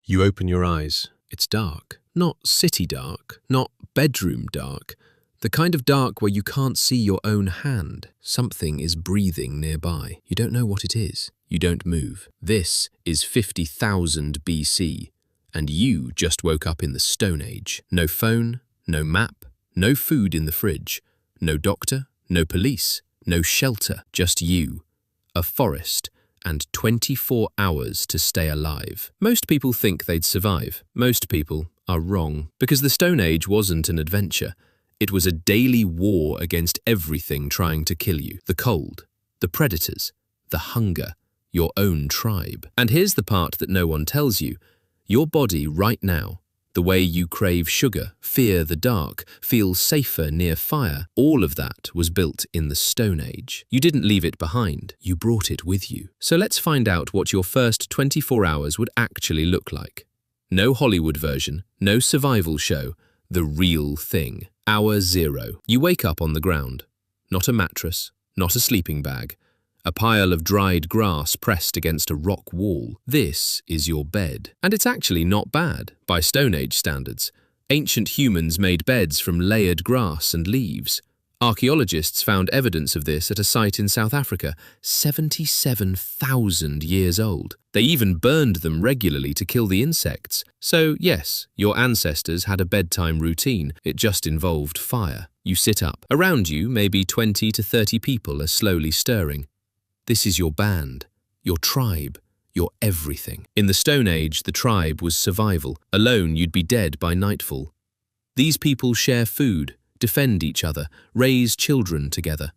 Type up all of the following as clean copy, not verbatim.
You open your eyes. It's dark. Not city dark, not bedroom dark. The kind of dark where you can't see your own hand. Something is breathing nearby. You don't know what it is. You don't move. This is 50,000 BC, and you just woke up in the Stone Age. No phone, no map, no food in the fridge, no doctor, no police, no shelter, just you, a forest, and 24 hours to stay alive. Most people think they'd survive. Most people are wrong, because the Stone Age wasn't an adventure. It was a daily war against everything trying to kill you. The cold, the predators, the hunger, your own tribe. And here's the part that no one tells you. Your body right now, the way you crave sugar, fear the dark, feel safer near fire, all of that was built in the Stone Age. You didn't leave it behind, you brought it with you. So let's find out what your first 24 hours would actually look like. No Hollywood version, no survival show, the real thing. Hour 0. You wake up on the ground. Not a mattress, not a sleeping bag. A pile of dried grass pressed against a rock wall. This is your bed. And it's actually not bad, by Stone Age standards. Ancient humans made beds from layered grass and leaves. Archaeologists found evidence of this at a site in South Africa, 77,000 years old. They even burned them regularly to kill the insects. So yes, your ancestors had a bedtime routine. It just involved fire. You sit up. Around you, maybe 20 to 30 people are slowly stirring. This is your band, your tribe, your everything. In the Stone Age, the tribe was survival. Alone, you'd be dead by nightfall. These people share food, defend each other, raise children together.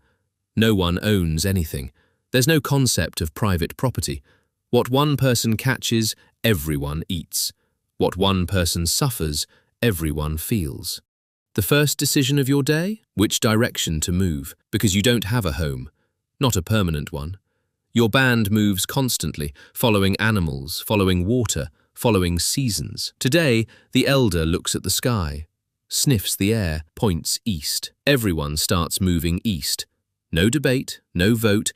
No one owns anything. There's no concept of private property. What one person catches, everyone eats. What one person suffers, everyone feels. The first decision of your day? Which direction to move, because you don't have a home. Not a permanent one. Your band moves constantly, following animals, following water, following seasons. Today, the elder looks at the sky, sniffs the air, points east. Everyone starts moving east. No debate, no vote.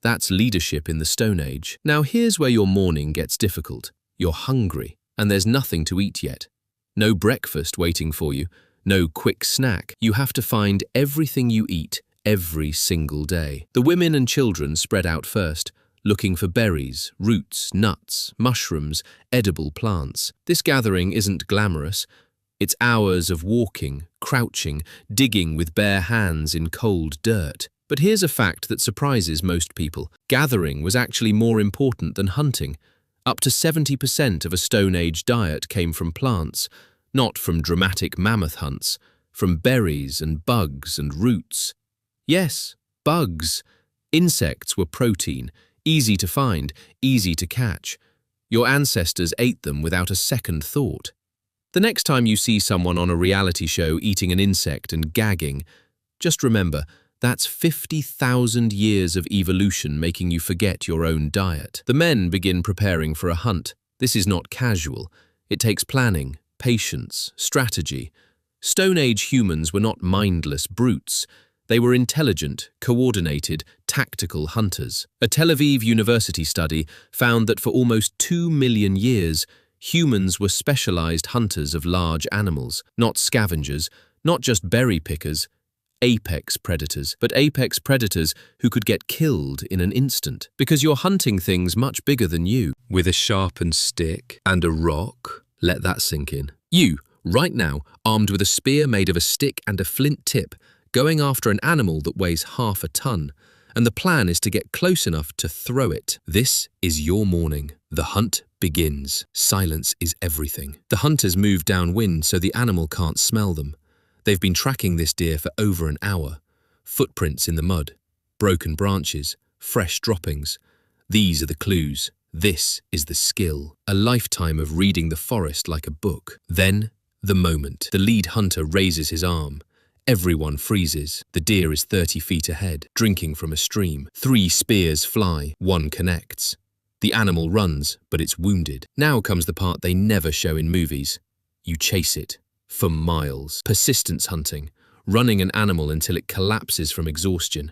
That's leadership in the Stone Age. Now here's where your morning gets difficult. You're hungry, and there's nothing to eat yet. No breakfast waiting for you, no quick snack. You have to find everything you eat every single day. The women and children spread out first, looking for berries, roots, nuts, mushrooms, edible plants. This gathering isn't glamorous. It's hours of walking, crouching, digging with bare hands in cold dirt. But here's a fact that surprises most people. Gathering was actually more important than hunting. Up to 70% of a Stone Age diet came from plants, not from dramatic mammoth hunts, from berries and bugs and roots. Yes, bugs. Insects were protein, easy to find, easy to catch. Your ancestors ate them without a second thought. The next time you see someone on a reality show eating an insect and gagging, just remember, that's 50,000 years of evolution making you forget your own diet. The men begin preparing for a hunt. This is not casual. It takes planning, patience, strategy. Stone Age humans were not mindless brutes. They were intelligent, coordinated, tactical hunters. A Tel Aviv University study found that for almost 2 million years, humans were specialized hunters of large animals, not scavengers, not just berry pickers, apex predators, but apex predators who could get killed in an instant. Because you're hunting things much bigger than you. With a sharpened stick and a rock, let that sink in. You, right now, armed with a spear made of a stick and a flint tip, going after an animal that weighs half a ton, and the plan is to get close enough to throw it. This is your morning. The hunt begins. Silence is everything. The hunters move downwind so the animal can't smell them. They've been tracking this deer for over an hour. Footprints in the mud, broken branches, fresh droppings. These are the clues. This is the skill. A lifetime of reading the forest like a book. Then, the moment. The lead hunter raises his arm. Everyone freezes. The deer is 30 feet ahead, drinking from a stream. 3 spears fly, 1 connects. The animal runs, but it's wounded. Now comes the part they never show in movies. You chase it, for miles. Persistence hunting, running an animal until it collapses from exhaustion.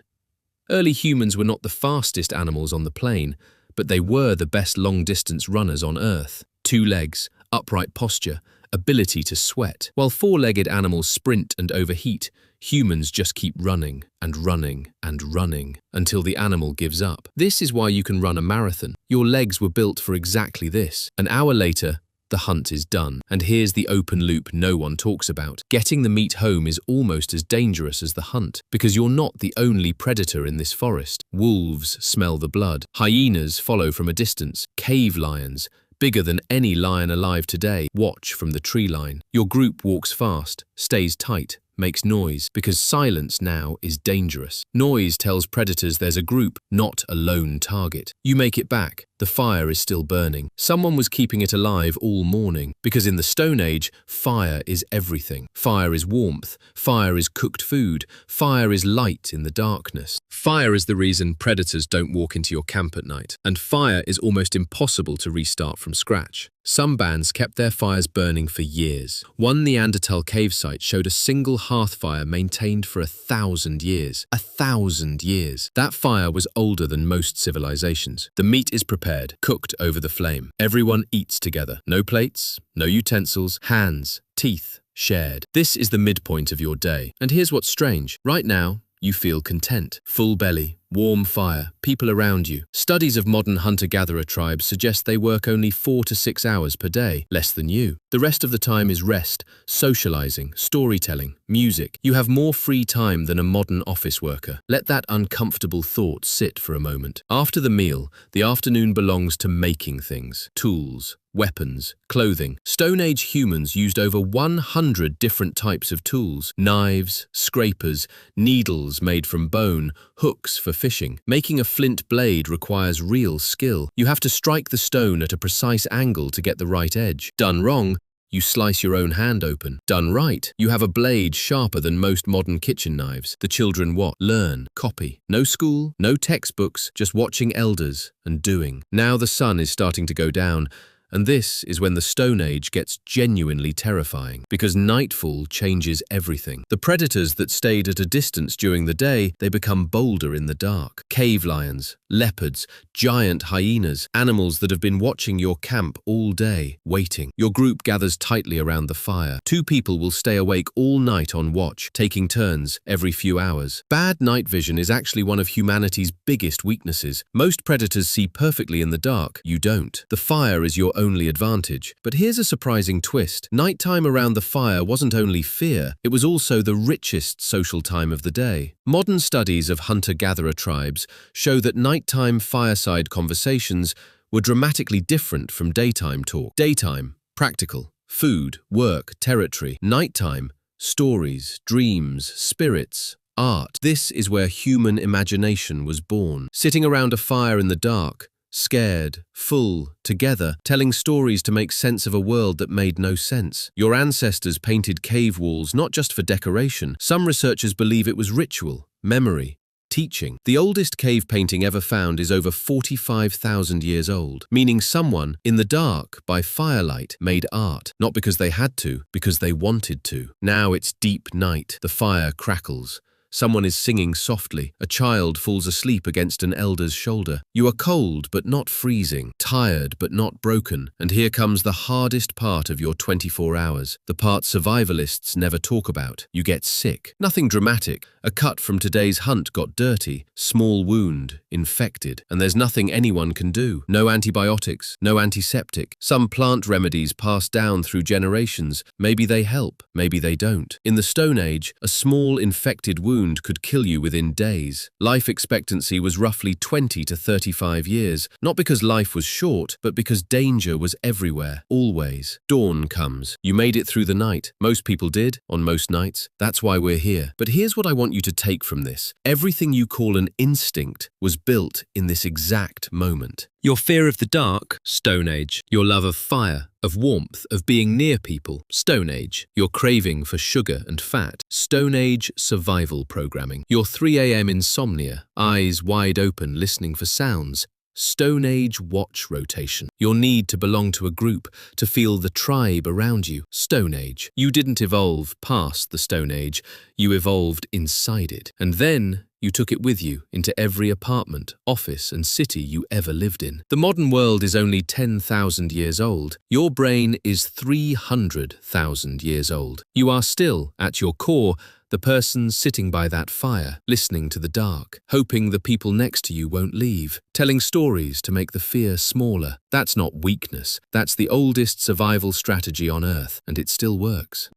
Early humans were not the fastest animals on the plain, but they were the best long-distance runners on Earth. 2 legs, upright posture, ability to sweat. While four-legged animals sprint and overheat, humans just keep running and running and running until the animal gives up. This is why you can run a marathon. Your legs were built for exactly this. An hour later, the hunt is done. And here's the open loop no one talks about. Getting the meat home is almost as dangerous as the hunt, because you're not the only predator in this forest. Wolves smell the blood. Hyenas follow from a distance. Cave lions, bigger than any lion alive today, watch from the tree line. Your group walks fast, stays tight, makes noise, because silence now is dangerous. Noise tells predators there's a group, not a lone target. You make it back. The fire is still burning. Someone was keeping it alive all morning, because in the Stone Age, fire is everything. Fire is warmth. Fire is cooked food. Fire is light in the darkness. Fire is the reason predators don't walk into your camp at night. And fire is almost impossible to restart from scratch. Some bands kept their fires burning for years. One Neanderthal cave site showed a single hearth fire maintained for 1,000 years. 1,000 years. That fire was older than most civilizations. The meat is prepared, cooked over the flame. Everyone eats together. No plates, no utensils, hands, teeth, shared. This is the midpoint of your day. And here's what's strange. Right now, you feel content. Full belly, warm fire, people around you. Studies of modern hunter-gatherer tribes suggest they work only 4 to 6 hours per day, less than you. The rest of the time is rest, socializing, storytelling, music. You have more free time than a modern office worker. Let that uncomfortable thought sit for a moment. After the meal, the afternoon belongs to making things. Tools, weapons, clothing. Stone Age humans used over 100 different types of tools. Knives, scrapers, needles made from bone, hooks for fishing. Making a flint blade requires real skill. You have to strike the stone at a precise angle to get the right edge. Done wrong, you slice your own hand open. Done right, you have a blade sharper than most modern kitchen knives. The children what? Learn, copy. No school, no textbooks, just watching elders and doing. Now the sun is starting to go down, and this is when the Stone Age gets genuinely terrifying, because nightfall changes everything. The predators that stayed at a distance during the day, they become bolder in the dark. Cave lions, leopards, giant hyenas, animals that have been watching your camp all day, waiting. Your group gathers tightly around the fire. 2 people will stay awake all night on watch, taking turns every few hours. Bad night vision is actually one of humanity's biggest weaknesses. Most predators see perfectly in the dark. You don't. The fire is your only advantage. But here's a surprising twist. Nighttime around the fire wasn't only fear, it was also the richest social time of the day. Modern studies of hunter-gatherer tribes show that nighttime fireside conversations were dramatically different from daytime talk. Daytime, practical, food, work, territory. Nighttime, stories, dreams, spirits, art. This is where human imagination was born. Sitting around a fire in the dark, scared, full, together, telling stories to make sense of a world that made no sense. Your ancestors painted cave walls not just for decoration. Some researchers believe it was ritual, memory, teaching. The oldest cave painting ever found is over 45,000 years old, meaning someone, in the dark, by firelight, made art. Not because they had to, because they wanted to. Now it's deep night. The fire crackles. Someone is singing softly. A child falls asleep against an elder's shoulder. You are cold but not freezing, tired but not broken. And here comes the hardest part of your 24 hours, the part survivalists never talk about. You get sick. Nothing dramatic. A cut from today's hunt got dirty, small wound, infected, and there's nothing anyone can do. No antibiotics, no antiseptic. Some plant remedies passed down through generations. Maybe they help, maybe they don't. In the Stone Age, a small infected wound could kill you within days. Life expectancy was roughly 20 to 35 years, not because life was short, but because danger was everywhere, always. Dawn comes. You made it through the night. Most people did, on most nights. That's why we're here. But here's what I want you to take from this. Everything you call an instinct was built in this exact moment. Your fear of the dark, Stone Age. Your love of fire, of warmth, of being near people, Stone Age. Your craving for sugar and fat, Stone Age survival programming. Your 3 a.m. insomnia, eyes wide open listening for sounds, Stone Age watch rotation. Your need to belong to a group, to feel the tribe around you. Stone Age. You didn't evolve past the Stone Age, you evolved inside it. And then you took it with you into every apartment, office, and city you ever lived in. The modern world is only 10,000 years old. Your brain is 300,000 years old. You are still, at your core, the person sitting by that fire, listening to the dark, hoping the people next to you won't leave, telling stories to make the fear smaller. That's not weakness. That's the oldest survival strategy on Earth, and it still works.